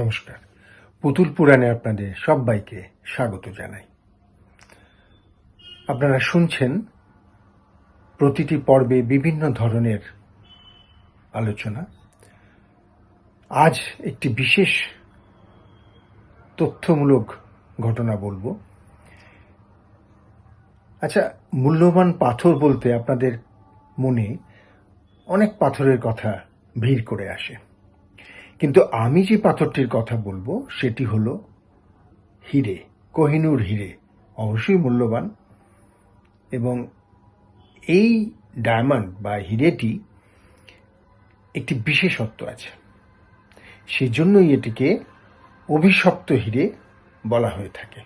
নমস্কার। পুতুল পুরাণে আপনাদের সবাইকে স্বাগত জানাই। আপনারা শুনছেন প্রতিটি পর্বে বিভিন্ন ধরনের আলোচনা। আজ একটি বিশেষ তথ্যমূলক ঘটনা বলবো। আচ্ছা, মূল্যবান পাথর বলতে আপনাদের মনে অনেক পাথরের কথা ভিড় করে আসে, কিন্তু আমি যে পাথরটির কথা বলবো সেটি হলো হিরে, কোহিনূর হিরে। অবশ্যই মূল্যবান, এবং এই ডায়মন্ড বা হিরেটি একটি বিশেষত্ব আছে, সেজন্যই এটিকে অভিশপ্ত হিরে বলা হয়ে থাকে।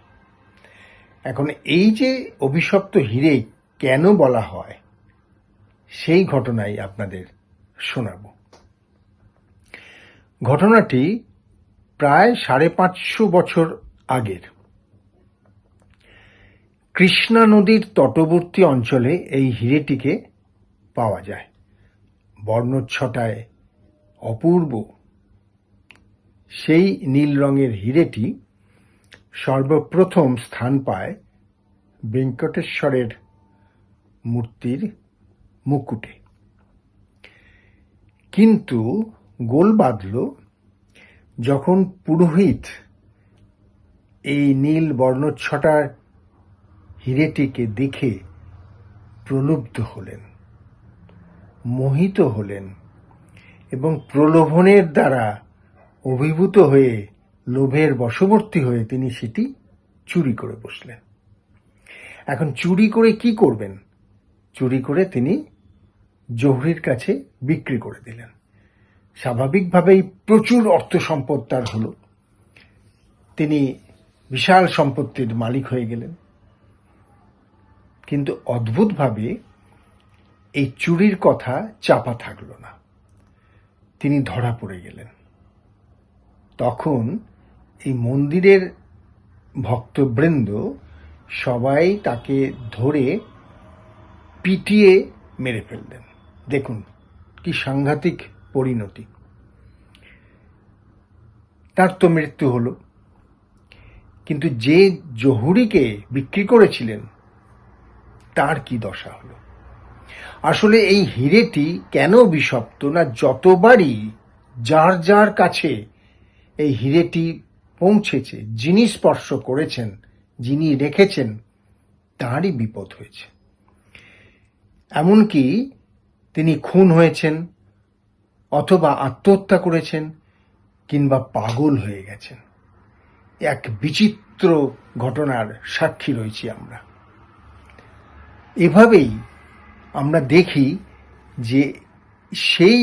এখন এই যে অভিশপ্ত হিরে কেন বলা হয় সেই ঘটনাই আপনাদের শোনাব। ঘটনাটি প্রায় 550 বছর আগের। কৃষ্ণা নদীর তটবর্তী অঞ্চলে এই হিরেটিকে পাওয়া যায়। বর্ণচ্ছটায় অপূর্ব সেই নীল রঙের হিরেটি সর্বপ্রথম স্থান পায় ভেঙ্কটেশ্বরের মূর্তির মুকুটে। কিন্তু গোল বাঁধল যখন পুরোহিত এই নীল বর্ণচ্ছটার হিরেটিকে দেখে প্রলুব্ধ হলেন, মোহিত হলেন, এবং প্রলোভনের দ্বারা অভিভূত হয়ে লোভের বশবর্তী হয়ে তিনি সেটি চুরি করে বসলেন। এখন চুরি করে কি করবেন? চুরি করে তিনি জহুরির কাছে বিক্রি করে দিলেন। স্বাভাবিকভাবেই প্রচুর অর্থ সম্পদ তার হলো, তিনি বিশাল সম্পত্তির মালিক হয়ে গেলেন। কিন্তু অদ্ভুতভাবে এই চুরির কথা চাপা থাকলো না, তিনি ধরা পড়ে গেলেন। তখন এই মন্দিরের ভক্তবৃন্দ সবাই তাকে ধরে পিটিয়ে মেরে ফেললেন। দেখুন কি সাংঘাতিক পরিণতি। তার তো মৃত্যু হলো, কিন্তু যে জহুরিকে বিক্রি করেছিলেন তার কি দশা হলো? আসলে এই হিরেটি কেন বিষপ্ত না, যতবারই যার যার কাছে এই হিরেটি পৌঁছেছে, যিনি স্পর্শ করেছেন, যিনি রেখেছেন, তারই বিপদ হয়েছে। এমনকি তিনি খুন হয়েছেন, অথবা আত্মহত্যা করেছেন, কিংবা পাগল হয়ে গেছেন। এক বিচিত্র ঘটনার সাক্ষী রয়েছি আমরা। এভাবেই আমরা দেখি যে সেই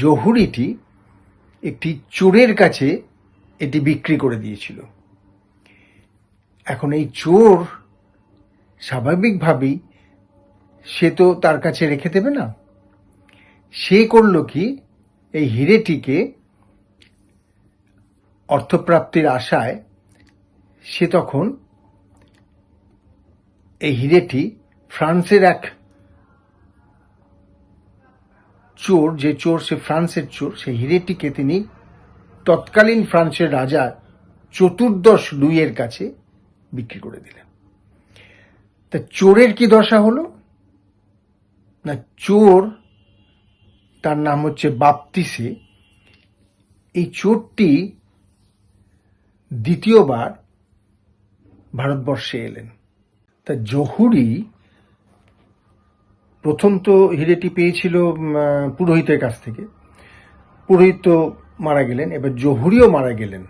জহুরিটি একটি চোরের কাছে এটি বিক্রি করে দিয়েছিল। এখন এই চোর স্বাভাবিকভাবেই সে তো তার কাছে রেখে দেবে না। সে করল কি, এই হিরেটিকে অর্থপ্রাপ্তির আশায় সে তখন এই হিরেটি ফ্রান্সের এক চোর, যে চোর সে ফ্রান্সের চোর, সেই হিরেটিকে তিনি তৎকালীন ফ্রান্সের রাজা চতুর্দশ লুইয়ের কাছে বিক্রি করে দিলেন। তা চোরের কি দশা হলো না, চোর, তার নাম হচ্ছে বাপ্তিসে, এই চোরটি দ্বিতীয়বার ভারতবর্ষে এলেন। তা জহুরি প্রথম তো হিরেটি পেয়েছিল পুরোহিতের কাছ থেকে, পুরোহিত তো মারা গেলেন, এবার জহুরিও মারা গেলেন।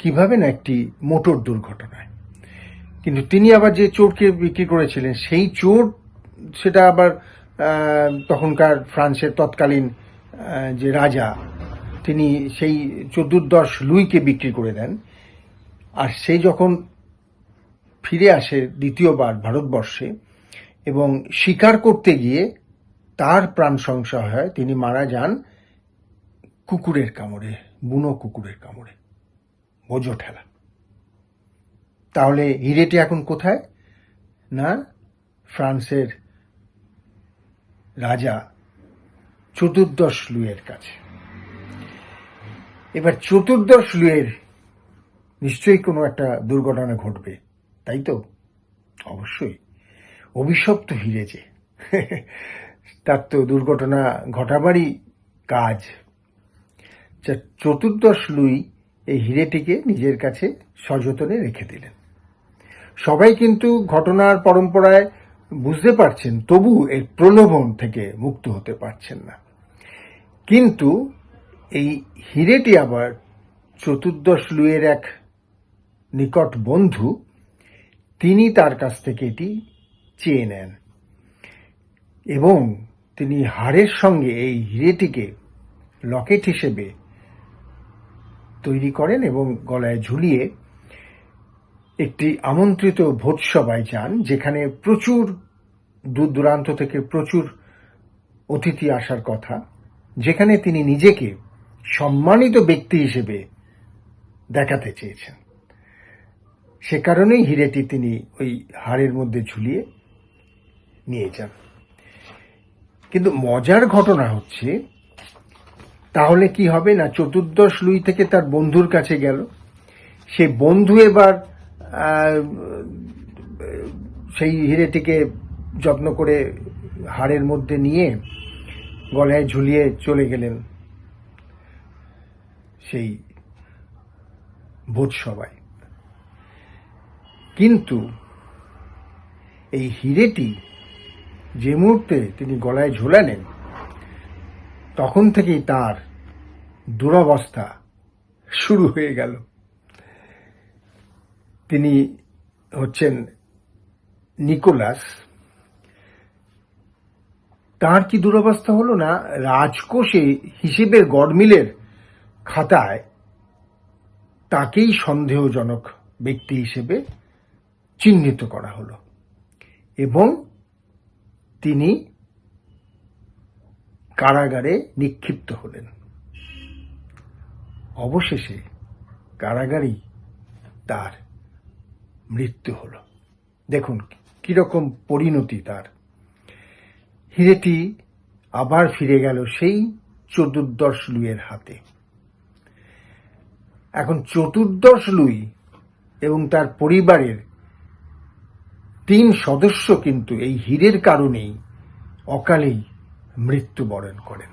কিভাবে না, একটি মোটর দুর্ঘটনায়। কিন্তু তিনি আবার যে চোরকে বিক্রি করেছিলেন, সেই চোর সেটা আবার তখনকার ফ্রান্সের তৎকালীন যে রাজা, তিনি সেই চতুর্দশ লুইকে বিক্রি করে দেন। আর সেই যখন ফিরে আসে দ্বিতীয়বার ভারতবর্ষে এবং শিকার করতে গিয়ে তার প্রাণ সংশয় হয়, তিনি মারা যান কুকুরের কামড়ে, বুনো কুকুরের কামড়ে, বোঝো ঠেলা। তাহলে হিরেটি এখন কোথায়? না, ফ্রান্সের রাজা চতুর্দশ লুইয়ের কাছে। এবার চতুর্দশ লুইয়ের নিশ্চয়ই কোনো একটা দুর্ঘটনা ঘটবে, তাই তো? অবশ্যই। অভিশপ্ত হিরে যে, তার তো দুর্ঘটনা ঘটাবারই কাজ। চতুর্দশ লুই এই হিরেটিকে নিজের কাছে সযতনে রেখে দিলেন। সবাই কিন্তু ঘটনার পরম্পরায় বুঝতে পারছেন, তবু এর প্রলোভন থেকে মুক্ত হতে পারছেন না। কিন্তু এই হিরেটি আবার চতুর্দশ লুইয়ের এক নিকট বন্ধু, তিনি তার কাছ থেকে এটি চেয়ে নেন এবং তিনি হারের সঙ্গে এই হিরেটিকে লকেট হিসেবে তৈরি করেন এবং গলায় ঝুলিয়ে একটি আমন্ত্রিত ভোজসভায় যান, যেখানে প্রচুর দূর দূরান্ত থেকে প্রচুর অতিথি আসার কথা, যেখানে তিনি নিজেকে সম্মানিত ব্যক্তি হিসেবে দেখাতে চেয়েছেন। সে কারণেই হিরেটি তিনি ওই হাড়ের মধ্যে ঝুলিয়ে নিয়ে যান। কিন্তু মজার ঘটনা হচ্ছে, তাহলে কি হবে না, চতুর্দশ লুই থেকে তার বন্ধুর কাছে গেল, সে বন্ধু এবার সেই হিরেটিকে যত্ন করে হাড়ের মধ্যে নিয়ে গলায় ঝুলিয়ে চলে গেলেন সেই ভোজসভায়। কিন্তু এই হিরেটি যে মুহূর্তে তিনি গলায় ঝোলালেন, তখন থেকেই তার দুরবস্থা শুরু হয়ে গেল। তিনি হচ্ছেন নিকোলাস। তার কি দুরবস্থা হলো না, রাজকোষে হিসেবের গড়মিলের খাতায় তাকেই সন্দেহজনক ব্যক্তি হিসেবে চিহ্নিত করা হলো এবং তিনি কারাগারে নিক্ষিপ্ত হলেন। অবশেষে কারাগারেই তার মৃত্যু হলো। দেখুন কিরকম পরিণতি তার। হিরেটি আবার ফিরে গেল সেই চতুর্দশ লুইয়ের হাতে। এখন চতুর্দশ লুই এবং তার পরিবারের 3 সদস্য কিন্তু এই হীরের কারণেই অকালেই মৃত্যুবরণ করেন।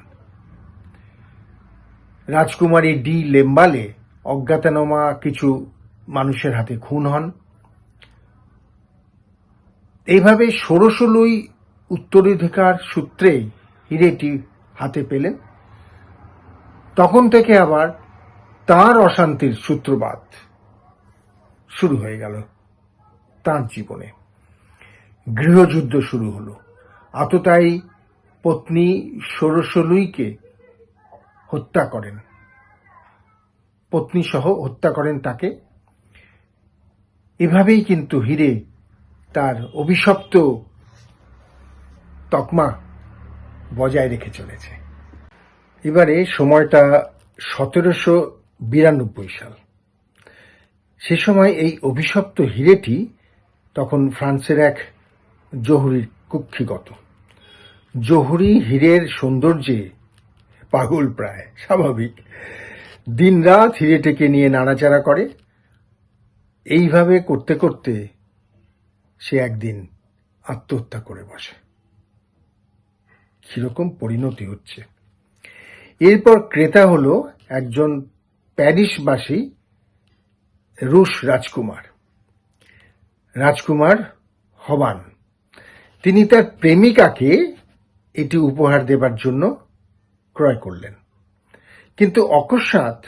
রাজকুমারী ডি লেম্বালে অজ্ঞাতনামা কিছু মানুষের হাতে খুন হন। এইভাবে 16 লুই উত্তরাধিকার সূত্রে হিরেটি হাতে পেলেন। তখন থেকে আবার তার অশান্তির সূত্রপাত শুরু হয়ে গেল তার জীবনে। গৃহযুদ্ধ শুরু হলো। আততায়ী পত্নী 16 লুইকে হত্যা করেন, পত্নী সহ হত্যা করেন তাকে। এভাবেই কিন্তু হিরে তার অভিশপ্ত তকমা বজায় রেখে চলেছে। এবারে সময়টা 1792 সাল। সে সময় এই অভিশপ্ত হিরেটি তখন ফ্রান্সের এক জহুরির কুক্ষিগত। জহুরি হীরের সৌন্দর্যে পাগল, প্রায় স্বাভাবিক। দিনরাত হিরেটিকে নিয়ে নাড়াচাড়া করে। এইভাবে করতে করতে সে একদিন আত্মহত্যা করে বসে। কিরকম পরিণতি হচ্ছে। এরপর ক্রেতা হলো একজন প্যারিসবাসী রুশ রাজকুমার হবান। তিনি তার প্রেমিকাকে এটি উপহার দেবার জন্য ক্রয় করলেন। কিন্তু অকস্মাৎ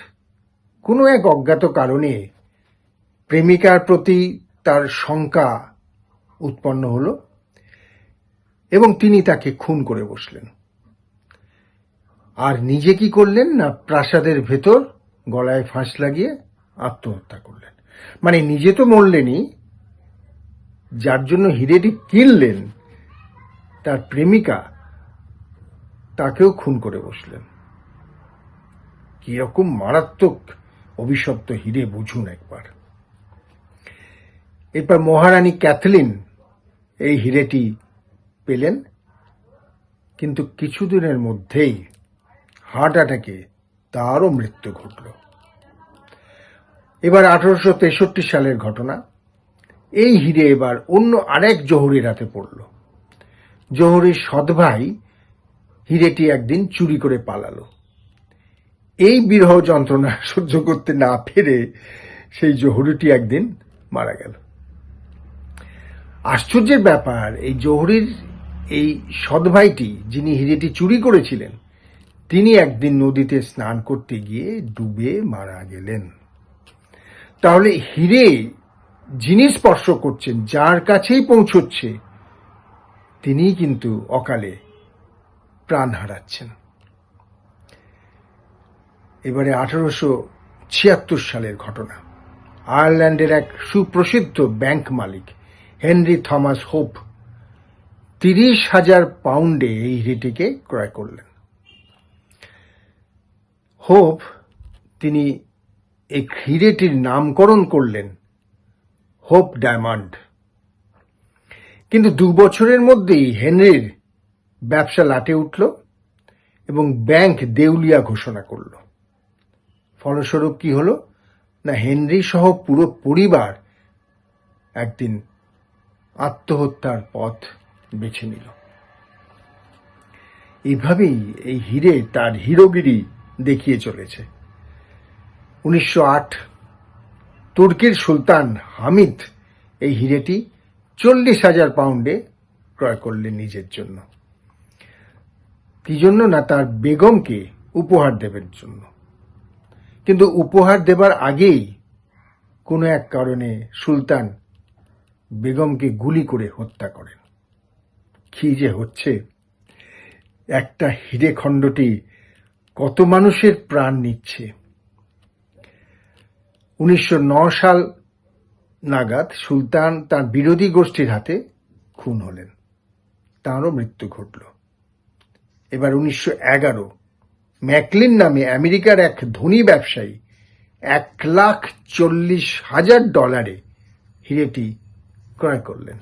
কোনো এক অজ্ঞাত কারণে প্রেমিকার প্রতি তার শঙ্কা উৎপন্ন হলো এবং তিনি তাকে খুন করে বসলেন। আর নিজে কি করলেন না, প্রাসাদের ভেতর গলায় ফাঁস লাগিয়ে আত্মহত্যা করলেন। মানে নিজে তো মরলেনই, যার জন্য হিরেটি কিনলেন তার প্রেমিকা, তাকেও খুন করে বসলেন। কিরকম মারাত্মক অভিশপ্ত হিরে বুঝুন একবার। এরপর মহারানী ক্যাথলিন এই হিরেটি পেলেন, কিন্তু কিছুদিনের মধ্যেই হার্ট অ্যাটাকে তারও মৃত্যু ঘটল। এবার 1863 সালের ঘটনা। এই হিরে এবার অন্য আরেক জহুরির হাতে পড়ল। জহুরির সৎ ভাই হিরেটি একদিন চুরি করে পালালো। এই বিরহ যন্ত্রণা সহ্য করতে না পেরে সেই জহুরিটি একদিন মারা গেল। আশ্চর্যের ব্যাপার, এই জহুরির এই সৎ ভাইটি, যিনি হিরেটি চুরি করেছিলেন, তিনি একদিন নদীতে স্নান করতে গিয়ে ডুবে মারা গেলেন। তাহলে হিরে যিনি স্পর্শ করছেন, যার কাছেই পৌঁছচ্ছে, তিনি কিন্তু অকালে প্রাণ হারাচ্ছেন। এবারে 1876 সালের ঘটনা। আয়ারল্যান্ডের এক সুপ্রসিদ্ধ ব্যাংক মালিক হেনরি থমাস হোপ 30,000 পাউন্ডে এই হিরেটিকে ক্রয় করলেন। হোপ তিনি এই হিরেটির নামকরণ করলেন হোপ ডায়মন্ড। কিন্তু 2 বছরের মধ্যেই হেনরির ব্যবসা লাটে উঠল এবং ব্যাংক দেউলিয়া ঘোষণা করল। ফলস্বরূপ কি হলো না, হেনরি সহ পুরো পরিবার একদিন আত্মহত্যার পথ বেছে নিল। এইভাবেই এই হিরে তার হিরোগিরি দেখিয়ে চলেছে। 1908 তুর্কির সুলতান হামিদ এই হিরেটি 40,000 পাউন্ডে ক্রয় করলেন নিজের জন্য। কি জন্য না, তার বেগমকে উপহার দেবার জন্য। কিন্তু উপহার দেবার আগেই কোনো এক কারণে সুলতান বেগমকে গুলি করে হত্যা করেন। কি যে হচ্ছে, একটা হিরে খণ্ডটি কত মানুষের প্রাণ নিচ্ছে। 1909 সাল নাগাদ সুলতান তার বিরোধী গোষ্ঠীর হাতে খুন হলেন, তাঁরও মৃত্যু ঘটল। এবার 1911 ম্যাকলিন নামে আমেরিকার এক ধনী ব্যবসায়ী $1,40,000 হিরেটি ক্রয় করলেন।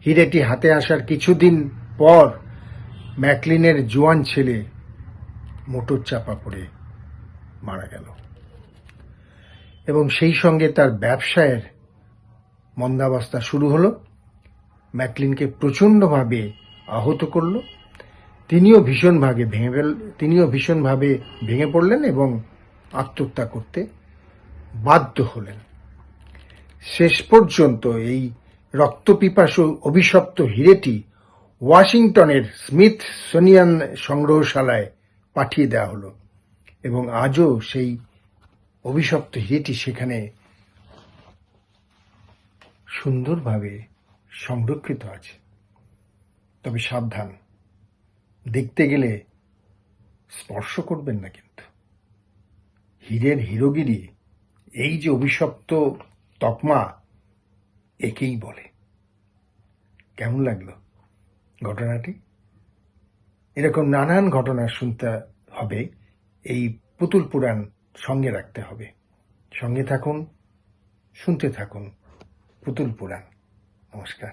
হিরেটি হাতে আসার কিছুদিন পর ম্যাকলিনের জোয়ান ছেলে মোটর চাপা পড়ে মারা গেল এবং সেই সঙ্গে তার ব্যবসায়ের মন্দাবস্থা শুরু হলো। ম্যাকলিনকে প্রচণ্ডভাবে আহত করল। তিনিও ভীষণভাবে ভেঙে পড়লেন এবং আত্মহত্যা করতে বাধ্য হলেন। শেষ পর্যন্ত এই রক্তপিপাসু অভিশপ্ত হিরেটি ওয়াশিংটনের স্মিথসোনিয়ান সংগ্রহশালায় পাঠিয়ে দেওয়া হলো এবং আজও সেই অভিশপ্ত হিরেটি সেখানে সুন্দরভাবে সংরক্ষিত আছে। তবে সাবধান, দেখতে গেলে স্পর্শ করবেন না। কিন্তু হীরের হিরোগিরি, এই যে অভিশপ্ত তকমা, একেই বলে। কেমন লাগলো ঘটনাটি? এরকম নানান ঘটনা শুনতে হবে, এই পুতুল পুরাণ সঙ্গে রাখতে হবে। সঙ্গে থাকুন, শুনতে থাকুন পুতুল পুরাণ। নমস্কার।